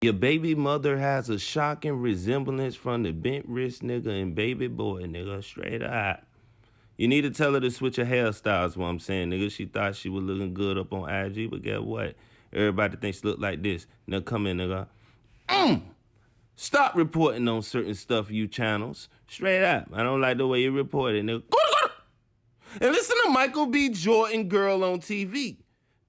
Your baby mother has a shocking resemblance from the bent wrist nigga and baby boy nigga. Straight up. You need to tell her to switch her hairstyles, what I'm saying, nigga. She thought she was looking good up on IG, but guess what? Everybody thinks she look like this. Now come in, nigga. Stop reporting on certain stuff, you channels. Straight up. I don't like the way you report it, nigga. And listen to Michael B. Jordan girl on TV.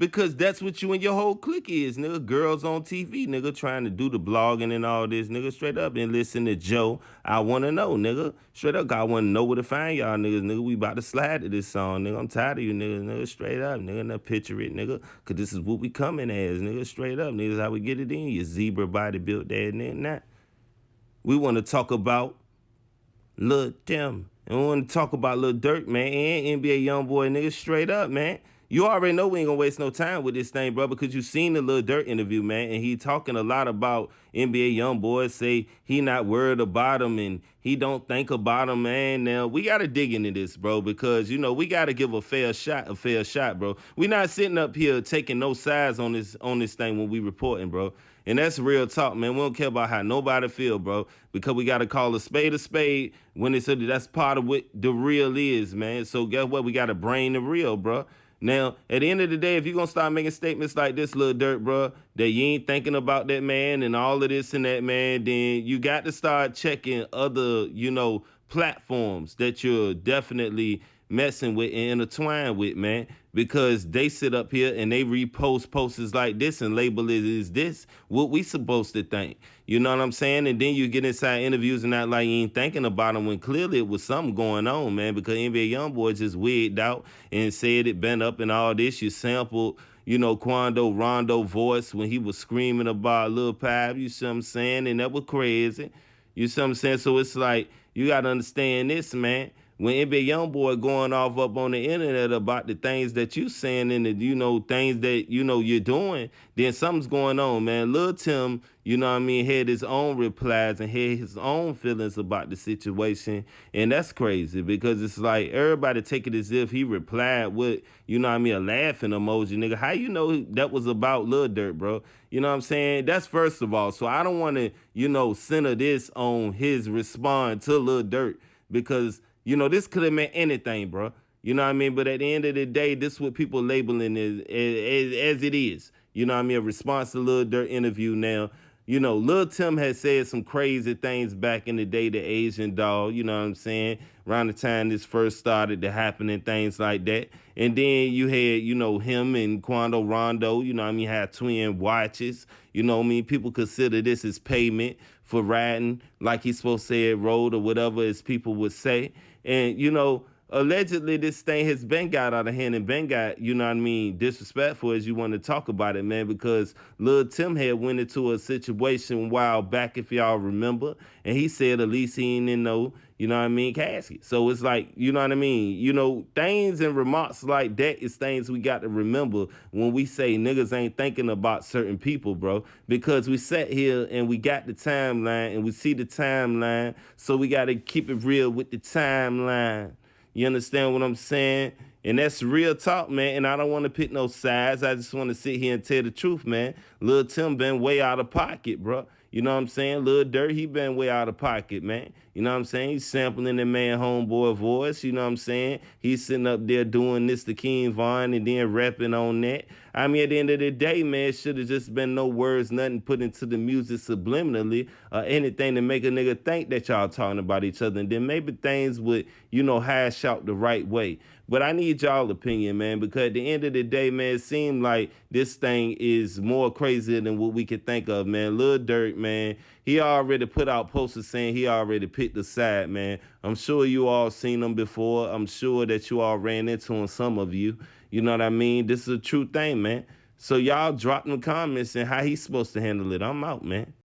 Because that's what you and your whole clique is, nigga. Girls on TV, nigga, trying to do the blogging and all this, nigga. Straight up. And listen to Joe. I want to know, nigga. Straight up. I want to know where to find y'all, niggas. Nigga, we about to slide to this song, nigga. I'm tired of you, niggas. Nigga, straight up. Nigga, now picture it, nigga. Because this is what we coming as, nigga. Straight up. Nigga, how we get it in. Your zebra body built that and that. We want to talk about Lil Tim. And we want to talk about Lil Durk, man, and NBA Youngboy, nigga, straight up, man. You already know we ain't gonna waste no time with this thing, bro, because you seen the Lil Durk interview, man, and he talking a lot about NBA Youngboy, say he not worried about him and he don't think about him, man. Now, we got to dig into this, bro, because, you know, we got to give a fair shot, bro. We not sitting up here taking no sides on this thing when we reporting, bro. And that's real talk, man. We don't care about how nobody feel, bro, because we got to call a spade when it's that's part of what the real is, man. So guess what? We got to bring the real, bro. Now, at the end of the day, if you're going to start making statements like this, Lil Durk, bro, that you ain't thinking about that man and all of this and that, man, then you got to start checking other, you know, platforms that you're definitely messing with and intertwined with, man, because they sit up here and they repost posters like this and label it as this. What we supposed to think? You know what I'm saying? And then you get inside interviews and not like you ain't thinking about them when clearly it was something going on, man, because NBA Youngboy just wigged out and said it been up and all this. You sampled, you know, Quando Rondo voice when he was screaming about Lil Pipe, you see what I'm saying? And that was crazy. You see what I'm saying? So it's like, you got to understand this, man. When NBA Youngboy going off up on the internet about the things that you saying and the, you know, things that, you know, you're doing, then something's going on, man. Lil Tim, you know what I mean, had his own replies and had his own feelings about the situation. And that's crazy because it's like everybody take it as if he replied with, you know what I mean, a laughing emoji, nigga. How you know that was about Lil Durk, bro? You know what I'm saying? That's first of all. So I don't want to, you know, center this on his response to Lil Durk because, you know, this could have meant anything, bro. You know what I mean? But at the end of the day, this is what people labeling as it is. You know what I mean? A response to Lil Durk interview now. You know, Lil Tim has said some crazy things back in the day, the Asian doll, you know what I'm saying? Around the time this first started to happen and things like that. And then you had, you know, him and Quando Rondo, you know what I mean, had twin watches. You know what I mean? People consider this as payment for riding like he's supposed to say it road or whatever as people would say. And, you know, allegedly this thing has been got out of hand and been got, you know what I mean, disrespectful as you want to talk about it, man, because Lil Tim had went into a situation a while back, if y'all remember, and he said at least he ain't in no, you know what I mean, casket. So it's like, you know what I mean, you know, things and remarks like that is things we got to remember when we say niggas ain't thinking about certain people, bro, because we sat here and we got the timeline and we see the timeline, so we got to keep it real with the timeline. You understand what I'm saying? And that's real talk, man. And I don't want to pick no sides. I just want to sit here and tell the truth, man. Lil Tim been way out of pocket, bro. You know what I'm saying? Lil Durk, he been way out of pocket, man. You know what I'm saying? He's sampling the man homeboy voice. You know what I'm saying? He's sitting up there doing this to King Von and then rapping on that. I mean, at the end of the day, man, it should have just been no words, nothing put into the music subliminally or anything to make a nigga think that y'all talking about each other. And then maybe things would, you know, hash out the right way. But I need y'all opinion, man, because at the end of the day, man, it seemed like this thing is more crazy than what we could think of, man. Lil Durk, man, he already put out posters saying he already picked a side, man. I'm sure you all seen him before. I'm sure that you all ran into him, some of you. You know what I mean? This is a true thing, man. So y'all drop in the comments and how he's supposed to handle it. I'm out, man.